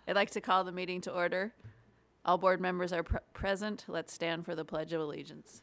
I'd like to call the meeting to order. All board members are present. Let's stand for the Pledge of Allegiance.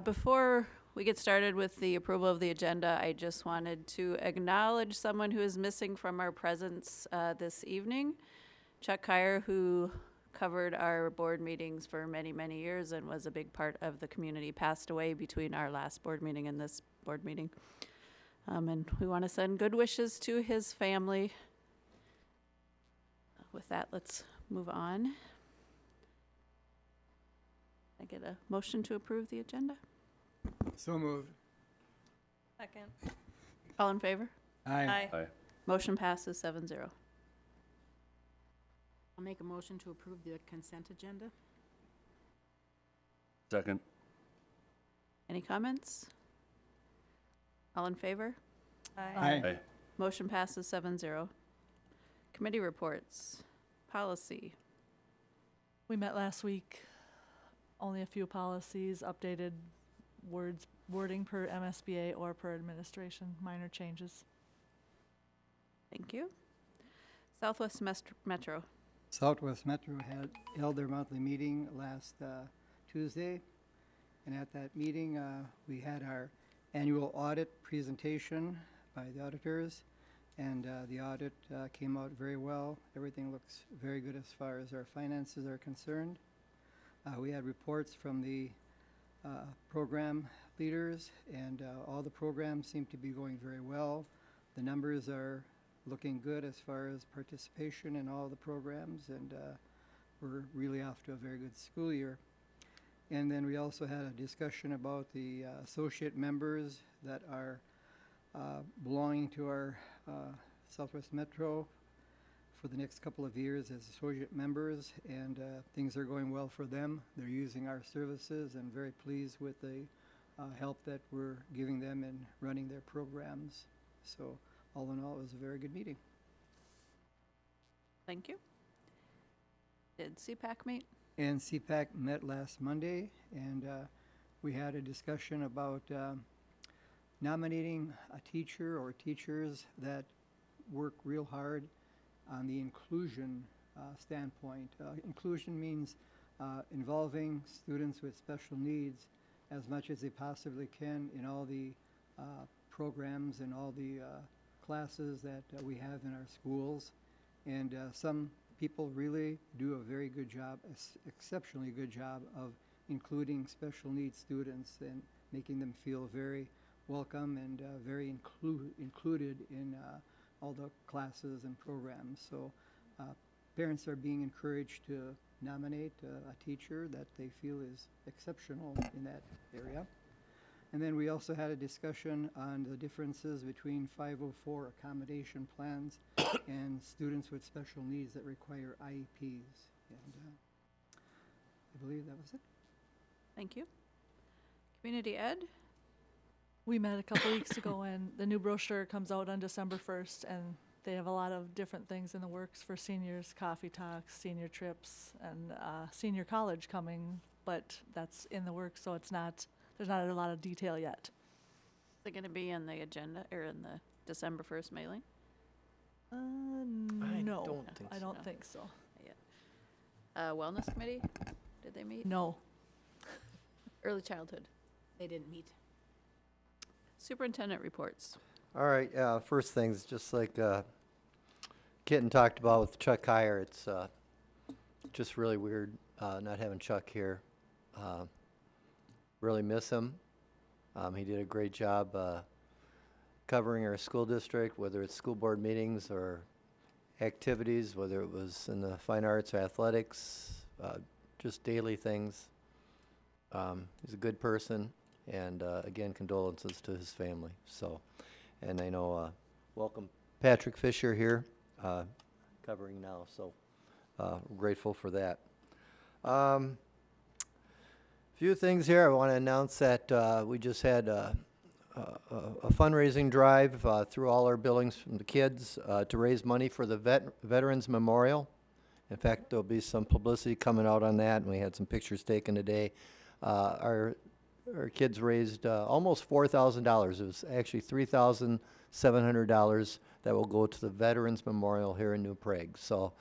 Before we get started with the approval of the agenda, I just wanted to acknowledge someone who is missing from our presence this evening. Chuck Kyer, who covered our board meetings for many, many years and was a big part of the community, passed away between our last board meeting and this board meeting. And we want to send good wishes to his family. With that, let's move on. I get a motion to approve the agenda? So moved. Second. All in favor? Aye. Aye. Motion passes 7-0. I'll make a motion to approve the consent agenda. Second. Any comments? All in favor? Aye. Aye. Motion passes 7-0. Committee reports. Policy. We met last week. Only a few policies, updated wording per MSBA or per administration, minor changes. Thank you. Southwest Metro. Southwest Metro held their monthly meeting last Tuesday. And at that meeting, we had our annual audit presentation by the auditors. And the audit came out very well. Everything looks very good as far as our finances are concerned. We had reports from the program leaders, and all the programs seem to be going very well. The numbers are looking good as far as participation in all the programs, and we're really off to a very good school year. And then we also had a discussion about the associate members that are belonging to our Southwest Metro for the next couple of years as associate members, and things are going well for them. They're using our services and very pleased with the help that we're giving them in running their programs. So all in all, it was a very good meeting. Thank you. Did CPAC meet? And CPAC met last Monday, and we had a discussion about nominating a teacher or teachers that work real hard on the inclusion standpoint. Inclusion means involving students with special needs as much as they possibly can in all the programs and all the classes that we have in our schools. And some people really do a very good job, exceptionally good job of including special needs students and making them feel very welcome and very included in all the classes and programs. So parents are being encouraged to nominate a teacher that they feel is exceptional in that area. And then we also had a discussion on the differences between 504 accommodation plans and students with special needs that require IEPs. And I believe that was it. Thank you. Community Ed? We met a couple weeks ago, and the new brochure comes out on December 1st, and they have a lot of different things in the works for seniors, coffee talks, senior trips, and senior college coming, but that's in the works, so there's not a lot of detail yet. Is it going to be in the agenda or in the December 1st mailing? No, I don't so. think so. Wellness Committee? Did they meet? No. Early Childhood? They didn't meet. Superintendent reports. All right, first things, just like Kitten talked about with Chuck Kyer, it's just really weird not having Chuck here. Really miss him. He did a great job covering our school district, whether it's school board meetings or activities, whether it was in the fine arts or athletics, just daily things. He's a good person. And again, condolences to his family. So, and I know, welcome Patrick Fisher here, covering now. So, we're grateful for that. Few things here. I want to announce that we just had a fundraising drive through all our buildings from the kids to raise money for the Veterans Memorial. In fact, there'll be some publicity coming out on that, and we had some pictures taken today. Our kids raised almost $4,000. It was actually $3,700 that will go to the Veterans Memorial here in New Prague. So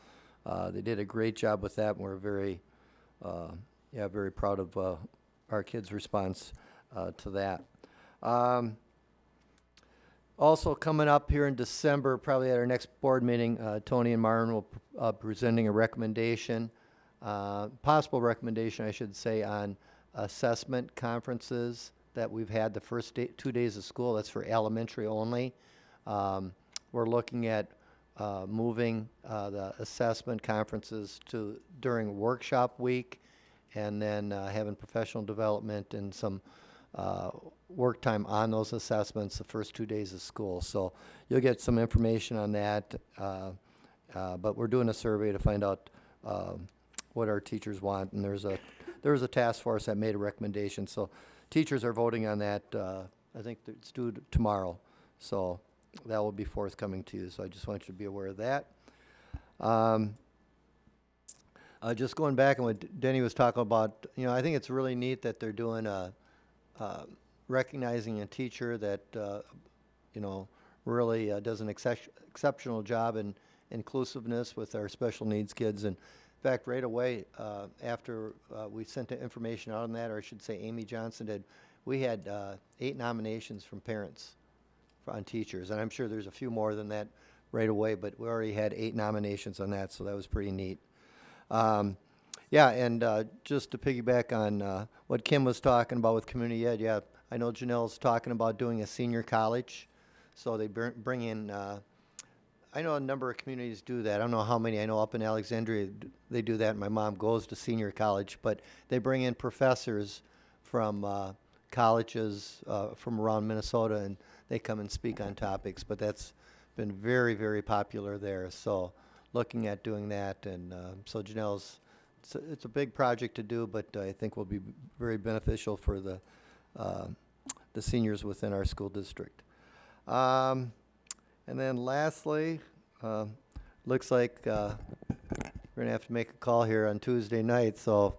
they did a great job with that, and we're very proud of our kids' response to that. Also coming up here in December, probably at our next board meeting, Tony and Myron will presenting a recommendation, possible recommendation, I should say, on assessment conferences that we've had the first 2 days of school. That's for elementary only. We're looking at moving the assessment conferences to during workshop week, and then having professional development and some work time on those assessments the first 2 days of school. So you'll get some information on that, but we're doing a survey to find out what our teachers want, and there was a task force that made a recommendation. So teachers are voting on that. I think it's due tomorrow, so that will be forthcoming to you. So I just want you to be aware of that. Just going back on what Denny was talking about, I think it's really neat that they're doing recognizing a teacher that, really does an exceptional job in inclusiveness with our special needs kids. And in fact, right away, after we sent the information out on that, or I should say Amy Johnson did, we had 8 nominations from parents on teachers. And I'm sure there's a few more than that right away, but we already had 8 nominations on that, so that was pretty neat. Just to piggyback on what Kim was talking about with community ed, I know Janelle's talking about doing a senior college. So they bring in, I know a number of communities do that. I don't know how many. I know up in Alexandria they do that, and my mom goes to senior college. But they bring in professors from colleges from around Minnesota, and they come and speak on topics. But that's been very, very popular there. So looking at doing that, and so Janelle's, it's a big project to do, but I think will be very beneficial for the seniors within our school district. And then lastly, looks like we're gonna have to make a call here on Tuesday night, so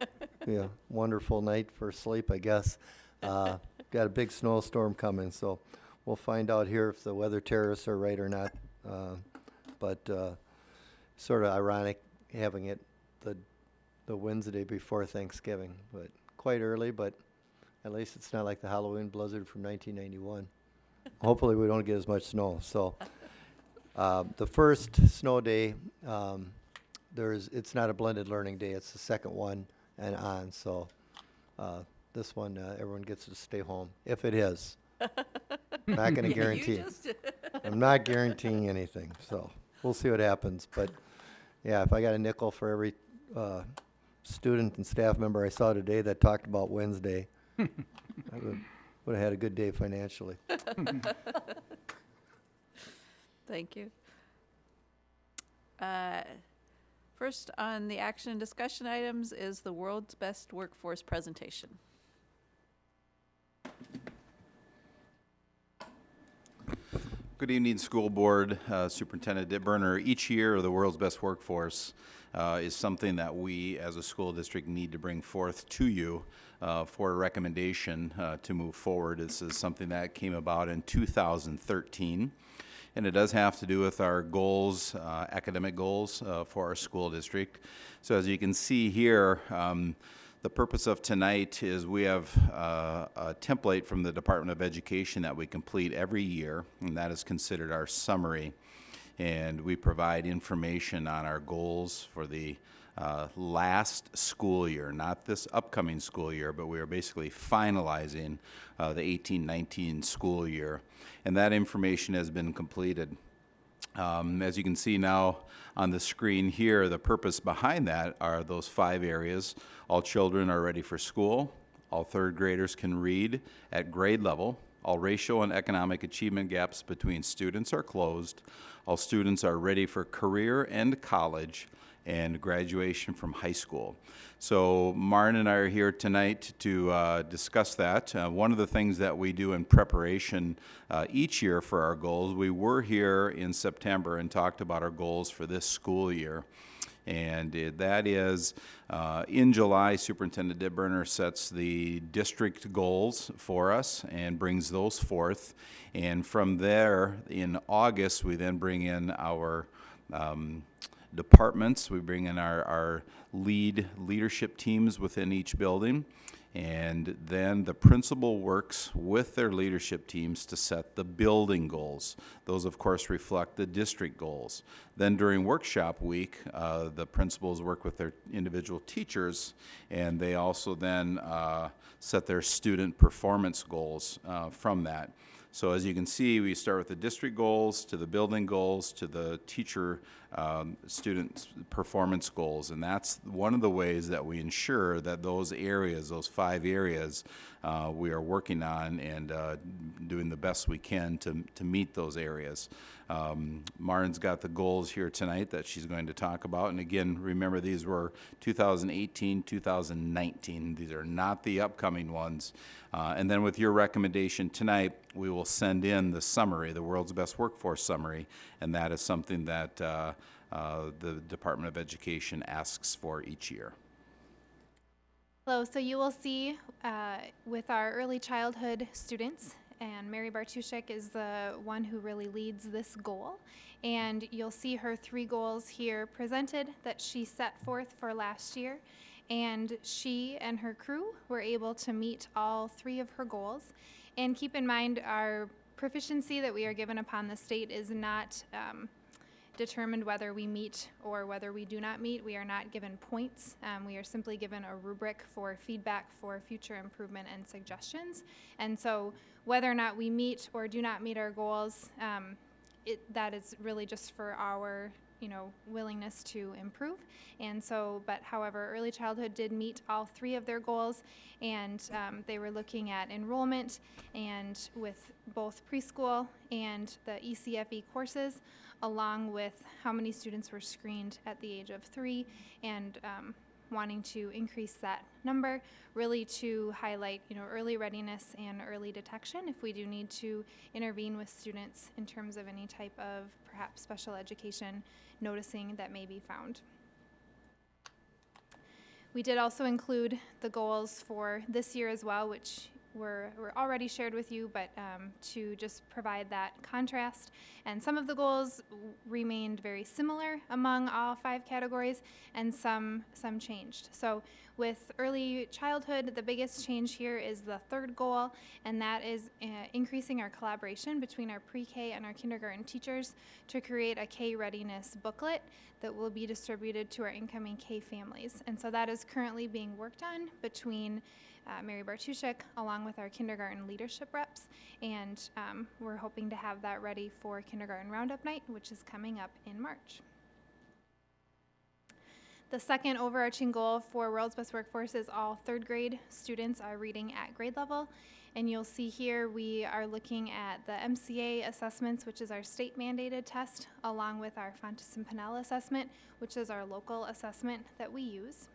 wonderful night for sleep, I guess. Got a big snowstorm coming, so we'll find out here if the weather terrorists are right or not. But sort of ironic having it the Wednesday before Thanksgiving, but quite early, but at least it's not like the Halloween blizzard from 1991. Hopefully we don't get as much snow. So the first snow day, it's not a blended learning day. It's the second one and on. So this one, everyone gets to stay home, if it is. I'm not going to guarantee. I'm not guaranteeing anything. So we'll see what happens. But yeah, if I got a nickel for every student and staff member I saw today that talked about Wednesday, I would have had a good day financially. Thank you. First on the action and discussion items is the World's Best Workforce presentation. Good evening, School Board, Superintendent Dittburner. Each year, the World's Best Workforce is something that we as a school district need to bring forth to you for a recommendation to move forward. This is something that came about in 2013, and it does have to do with our goals, academic goals for our school district. So as you can see here, the purpose of tonight is we have a template from the Department of Education that we complete every year, and that is considered our summary. And we provide information on our goals for the last school year, not this upcoming school year, but we are basically finalizing the 18-19 school year. And that information has been completed. As you can see now on the screen here, the purpose behind that are those 5 areas. All children are ready for school. All 3rd graders can read at grade level. All racial and economic achievement gaps between students are closed. All students are ready for career and college. and graduation from high school. So Marn and I are here tonight to discuss that. One of the things that we do in preparation each year for our goals, we were here in September and talked about our goals for this school year. And that is, in July, Superintendent Dittburner sets the district goals for us and brings those forth. And from there, in August, we then bring in our departments. We bring in our leadership teams within each building. And then the principal works with their leadership teams to set the building goals. Those, of course, reflect the district goals. Then during workshop week, the principals work with their individual teachers, and they also then set their student performance goals from that. So as you can see, we start with the district goals, to the building goals, to the teacher student performance goals. And that's one of the ways that we ensure that those areas, those 5 areas, we are working on and doing the best we can to meet those areas. Marn's got the goals here tonight that she's going to talk about. And again, remember, these were 2018, 2019. These are not the upcoming ones. And then with your recommendation tonight, we will send in the summary, the World's Best Workforce Summary, and that is something that the Department of Education asks for each year. Hello, so you will see with our early childhood students, and Mary Bartuszek is the one who really leads this goal. And you'll see her 3 goals here presented that she set forth for last year. And she and her crew were able to meet all 3 of her goals. And keep in mind, our proficiency that we are given upon the state is not determined whether we meet or whether we do not meet. We are not given points. We are simply given a rubric for feedback for future improvement and suggestions. And so whether or not we meet or do not meet our goals, that is really just for our willingness to improve. And so, but however, early childhood did meet all 3 of their goals, and they were looking at enrollment and with both preschool and the ECFE courses, along with how many students were screened at the age of 3, and wanting to increase that number, really to highlight early readiness and early detection if we do need to intervene with students in terms of any type of perhaps special education noticing that may be found. We did also include the goals for this year as well, which were already shared with you, but to just provide that contrast. And some of the goals remained very similar among all 5 categories, and some changed. So with early childhood, the biggest change here is the 3rd goal, and that is increasing our collaboration between our pre-K and our kindergarten teachers to create a K readiness booklet that will be distributed to our incoming K families. And so that is currently being worked on between Mary Bartuszek along with our kindergarten leadership reps, and we're hoping to have that ready for kindergarten roundup night, which is coming up in March. The second overarching goal for World's Best Workforce is all 3rd grade students are reading at grade level. And you'll see here we are looking at the MCA assessments, which is our state mandated test, along with our Fontes and Pinnell assessment, which is our local assessment that we use.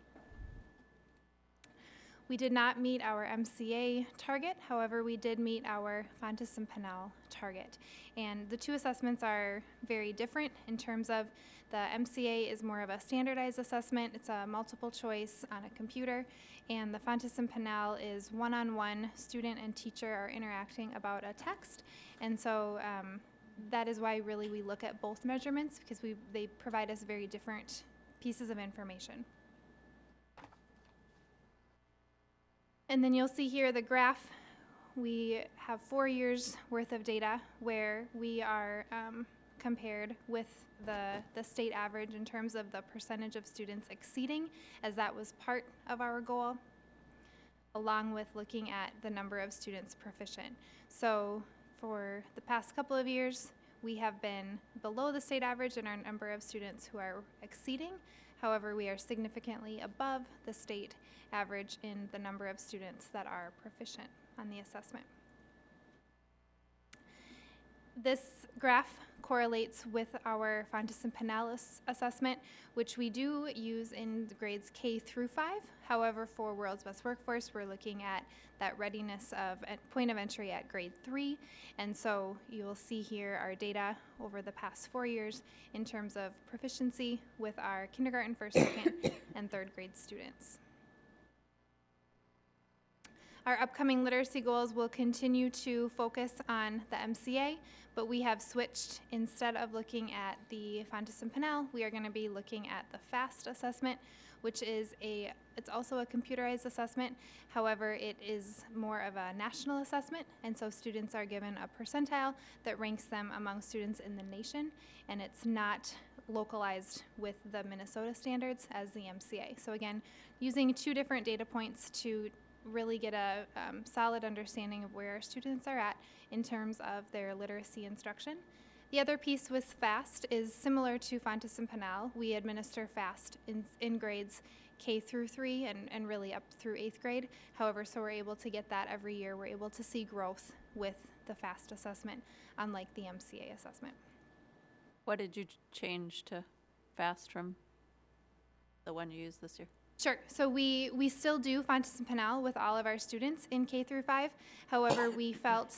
We did not meet our MCA target, however, we did meet our Fontes and Pinnell target. And the 2 assessments are very different in terms of the MCA is more of a standardized assessment. It's a multiple choice on a computer, and the Fontes and Pinnell is one-on-one. Student and teacher are interacting about a text, and so that is why really we look at both measurements, because they provide us very different pieces of information. And then you'll see here the graph. We have 4 years worth of data where we are compared with the state average in terms of the percentage of students exceeding, as that was part of our goal, along with looking at the number of students proficient. So for the past couple of years, we have been below the state average in our number of students who are exceeding. However, we are significantly above the state average in the number of students that are proficient on the assessment. This graph correlates with our Fontes and Pinellas assessment, which we do use in grades K through 5. However, for World's Best Workforce, we're looking at that readiness of at point of entry at grade 3. And so you will see here our data over the past 4 years in terms of proficiency with our kindergarten, first, second, and third grade students. Our upcoming literacy goals will continue to focus on the MCA, but we have switched. Instead of looking at the Fontes and Pinnell, we are going to be looking at the FAST assessment, which is it's also a computerized assessment. However, it is more of a national assessment, and so students are given a percentile that ranks them among students in the nation, and it's not localized with the Minnesota standards as the MCA. So again, using 2 different data points to really get a solid understanding of where our students are at in terms of their literacy instruction. The other piece with FAST is similar to Fontes and Pinnell. We administer FAST in grades K through 3 and really up through 8th grade. However, so we're able to get that every year. We're able to see growth with the FAST assessment, unlike the MCA assessment. What did you change to FAST from the one you used this year? Sure. So we still do Fontes and Pinnell with all of our students in K through 5. However, we felt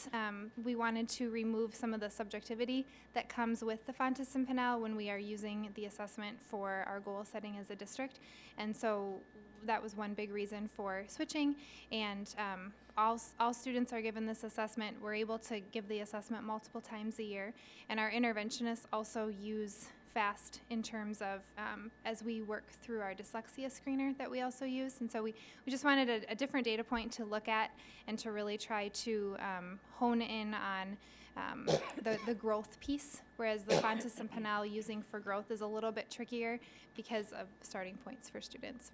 we wanted to remove some of the subjectivity that comes with the Fontes and Pinnell when we are using the assessment for our goal setting as a district. And so that was one big reason for switching. And all students are given this assessment. We're able to give the assessment multiple times a year. And our interventionists also use FAST in terms of as we work through our dyslexia screener that we also use. And so we just wanted a different data point to look at and to really try to hone in on the growth piece, whereas the Fontes and Pinnell using for growth is a little bit trickier because of starting points for students.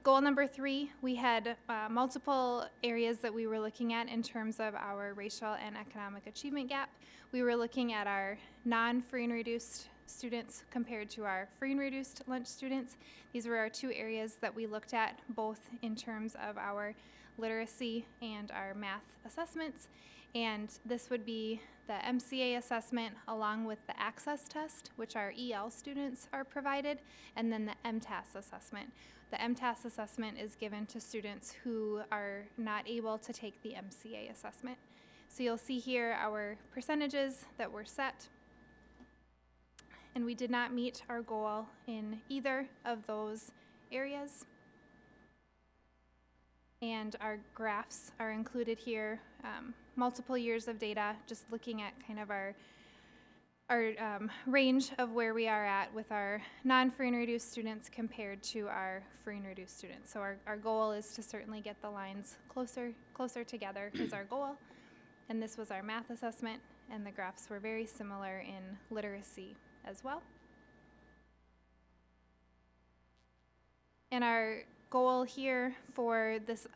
Goal number 3, we had multiple areas that we were looking at in terms of our racial and economic achievement gap. We were looking at our non-free and reduced students compared to our free and reduced lunch students. These were our 2 areas that we looked at, both in terms of our literacy and our math assessments. And this would be the MCA assessment along with the access test, which our EL students are provided, and then the MTAS assessment. The MTAS assessment is given to students who are not able to take the MCA assessment. So you'll see here our percentages that were set, and we did not meet our goal in either of those areas. And our graphs are included here, multiple years of data, just looking at kind of our range of where we are at with our non-free and reduced students compared to our free and reduced students. So our goal is to certainly get the lines closer together is our goal. And this was our math assessment, and the graphs were very similar in literacy as well. And our goal here for this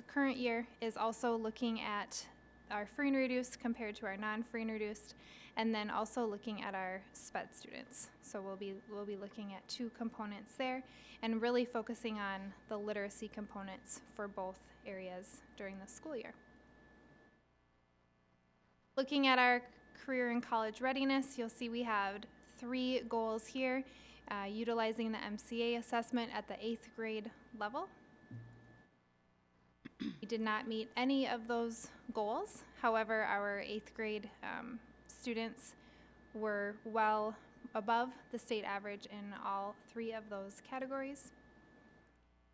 current year is also looking at our free and reduced compared to our non-free and reduced, and then also looking at our SPED students. So we'll be looking at 2 components there and really focusing on the literacy components for both areas during the school year. Looking at our career and college readiness, you'll see we have 3 goals here, utilizing the MCA assessment at the 8th grade level. We did not meet any of those goals. However, our 8th grade students were well above the state average in all 3 of those categories.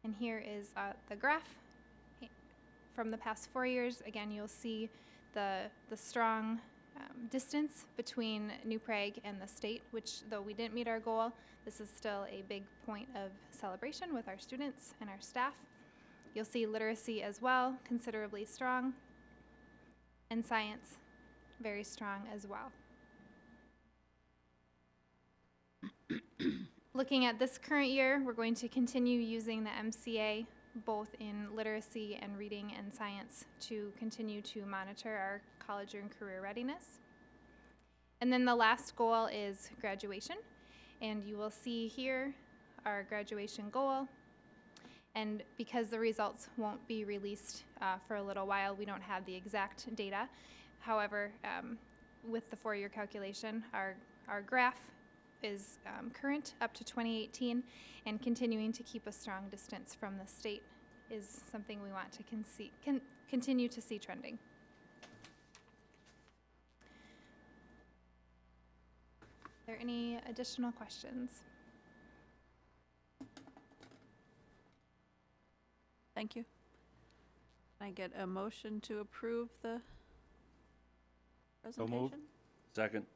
And here is the graph from the past 4 years. Again, you'll see the strong distance between New Prague and the state, which though we didn't meet our goal, this is still a big point of celebration with our students and our staff. You'll see literacy as well, considerably strong, and science, very strong as well. Looking at this current year, we're going to continue using the MCA both in literacy and reading and science to continue to monitor our college and career readiness. And then the last goal is graduation. And you will see here our graduation goal. And because the results won't be released for a little while, we don't have the exact data. However, with the 4-year calculation. Our graph is current up to 2018, and continuing to keep a strong distance from the state is something we want to continue to see trending. Are there any additional questions? Thank you. Can I get a motion to approve the So moved. presentation? Second.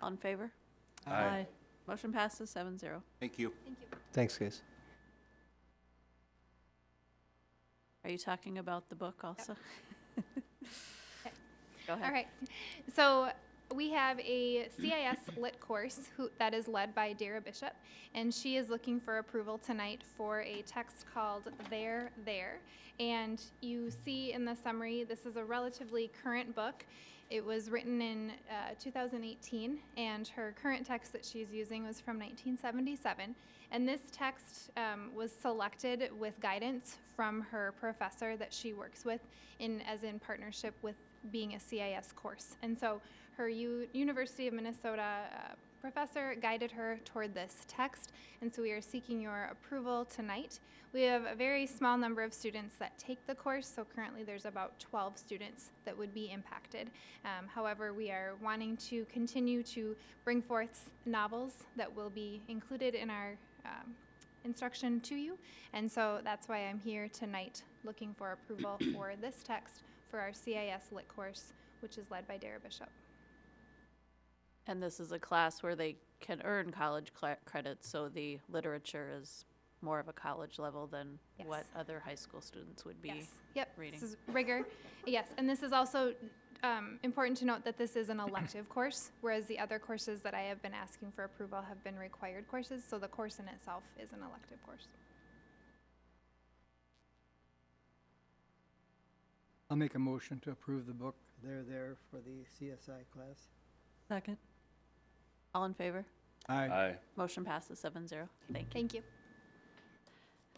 All in favor? Aye. Motion passes 7-0. Thank you. Thank you. Thanks, guys. Are you talking about the book also? Go ahead. All right. So we have a CIS Lit course that is led by Dara Bishop, and she is looking for approval tonight for a text called There. And you see in the summary, this is a relatively current book. It was written in 2018, and her current text that she's using was from 1977. And this text was selected with guidance from her professor that she works with as in partnership with being a CIS course. And so her University of Minnesota professor guided her toward this text, and so we are seeking your approval tonight. We have a very small number of students that take the course, so currently there's about 12 students that would be impacted. However, we are wanting to continue to bring forth novels that will be included in our instruction to you, and so that's why I'm here tonight looking for approval for this text for our CIS Lit course, which is led by Dara Bishop. And this is a class where they can earn college credits, so the literature is more of a college level than Yes. what other high school students would be. Yes. Yep. reading. This is rigor. Yes, and this is also important to note that this is an elective course, whereas the other courses that I have been asking for approval have been required courses, so the course in itself is an elective course. I'll make a motion to approve the book There for the CSI class. Second. All in favor? Aye. Motion passes 7-0. Thank you. Thank you.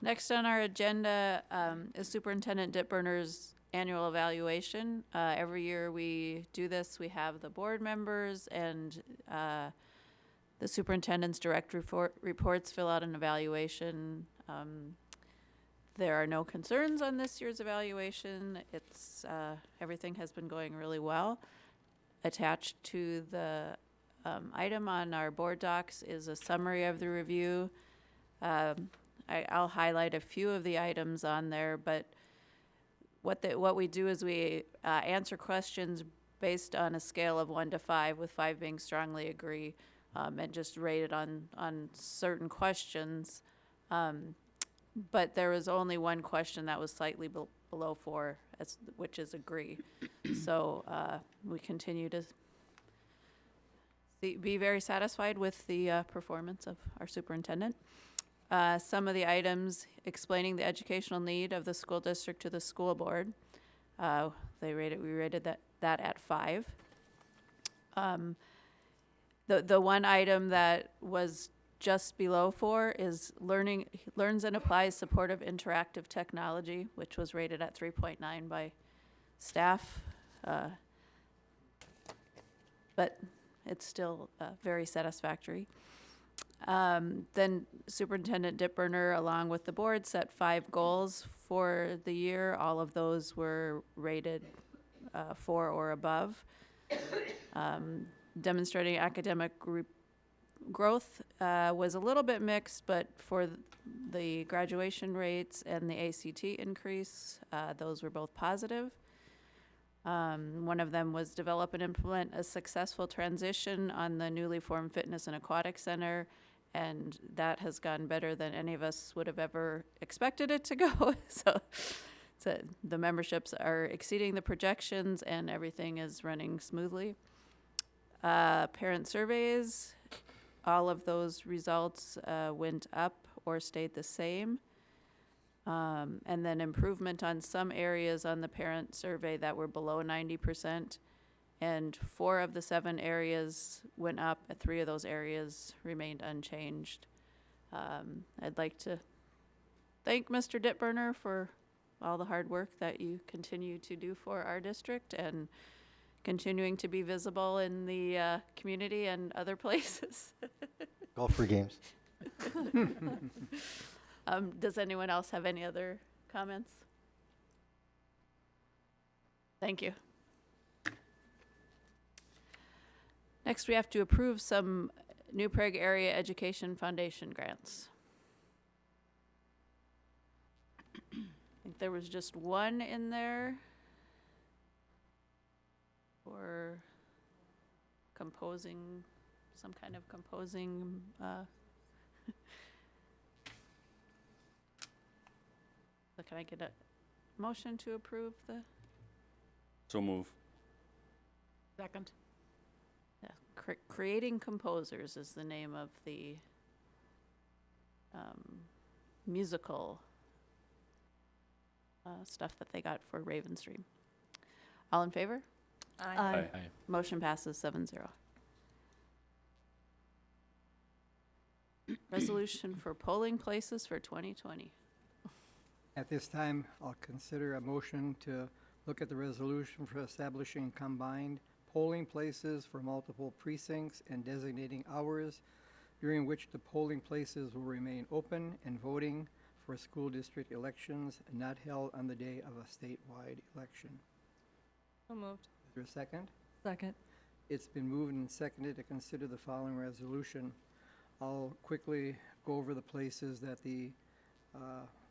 Next on our agenda is Superintendent Dittburner's annual evaluation. Every year we do this, we have the board members and the superintendent's direct reports fill out an evaluation. There are no concerns on this year's evaluation. It's everything has been going really well. Attached to the item on our board docs is a summary of the review. I'll highlight a few of the items on there, but what we do is we answer questions based on a scale of 1 to 5, with 5 being strongly agree, and just rate it on certain questions. But there was only one question that was slightly below 4, which is agree. So we continue to be very satisfied with the performance of our superintendent. Some of the items explaining the educational need of the school district to the school board. We rated that at 5. The one item that was just below 4 is learns and applies supportive interactive technology, which was rated at 3.9 by staff. But it's still very satisfactory. Then Superintendent Dittburner, along with the board, set 5 goals for the year. All of those were rated 4 or above. Demonstrating academic growth was a little bit mixed, but for the graduation rates and the ACT increase, those were both positive. One of them was develop and implement a successful transition on the newly formed Fitness and Aquatic Center, and that has gone better than any of us would have ever expected it to go. So the memberships are exceeding the projections and everything is running smoothly. Parent surveys, all of those results went up or stayed the same. And then improvement on some areas on the parent survey that were below 90%. And 4 of the 7 areas went up, and 3 of those areas remained unchanged. I'd like to thank Mr. Dittburner for all the hard work that you continue to do for our district and continuing to be visible in the community and other places. Golfer games. Does anyone else have any other comments? Thank you. Next, we have to approve some New Prague Area Education Foundation grants. I think there was just one in there for composing, some kind of composing, so can I get a motion to approve the? So move. Second. Yeah, Creating Composers is the name of the musical stuff that they got for Raven Stream. All in favor? Aye. Motion passes 7-0. Resolution for polling places for 2020. At this time, I'll consider a motion to look at the resolution for establishing combined polling places for multiple precincts and designating hours during which the polling places will remain open and voting for school district elections not held on the day of a statewide election. So moved. Is there a second? Second. It's been moved and seconded to consider the following resolution. I'll quickly go over the places that the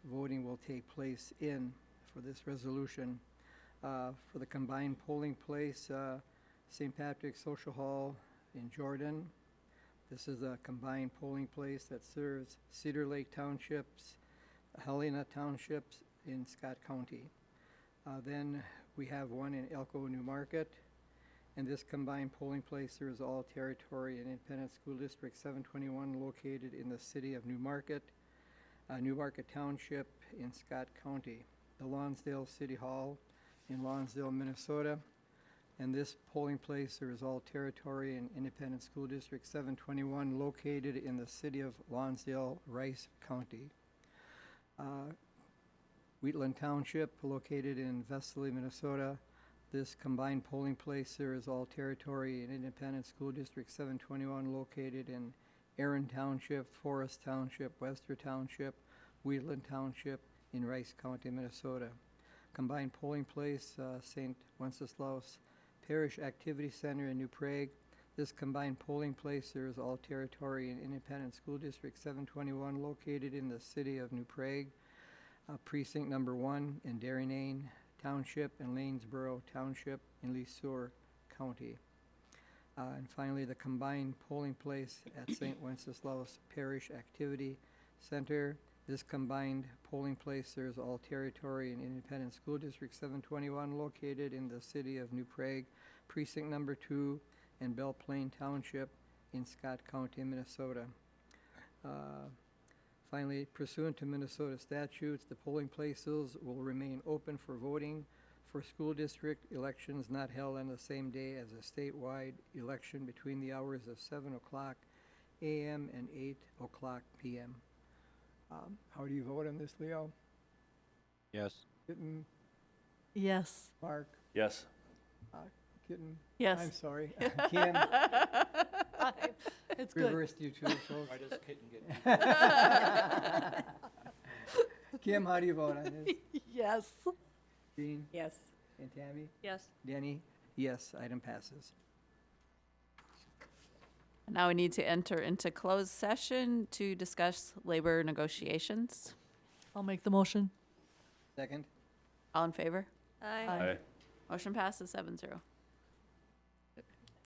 voting will take place in for this resolution. For the combined polling place, St. Patrick's Social Hall in Jordan. This is a combined polling place that serves Cedar Lake Townships, Helena Townships in Scott County. Then we have one in Elko, New Market. And this combined polling place serves all territory and Independent School District 721 located in the city of New Market Township in Scott County. The Lonsdale City Hall in Lonsdale, Minnesota. And this polling place serves all territory and Independent School District 721 located in the city of Lonsdale, Rice County. Wheatland Township located in Vesely, Minnesota. This combined polling place serves all territory and Independent School District 721 located in Erin Township, Forest Township, Wester Township, Wheatland Township in Rice County, Minnesota. Combined polling place, St. Wenceslaus Parish Activity Center in New Prague. This combined polling place serves all territory and Independent School District 721 located in the city of New Prague. Precinct number 1 in Darien Township and Lanesboro Township in Lesueur County. And finally, the combined polling place at St. Wenceslaus Parish Activity Center. This combined polling place serves all territory and Independent School District 721 located in the city of New Prague, Precinct number 2 in Belle Plaine Township in Scott County, Minnesota. Finally, pursuant to Minnesota statutes, the polling places will remain open for voting for school district elections not held on the same day as a statewide election between the hours of 7 o'clock a.m. and 8 o'clock p.m. How do you vote on this, Leo? Yes. Kitten, Yes. Mark, Yes. Kitten? Yes. I'm sorry. Kim, It's good. reversed you two, folks. Why does Kitten get? Kim, how do you vote on this? Yes. Jean Yes. and Tammy? Yes. Danny? Yes, item passes. Now we need to enter into closed session to discuss labor negotiations. I'll make the motion. Second? All in favor? Aye. Aye. Motion passes 7-0.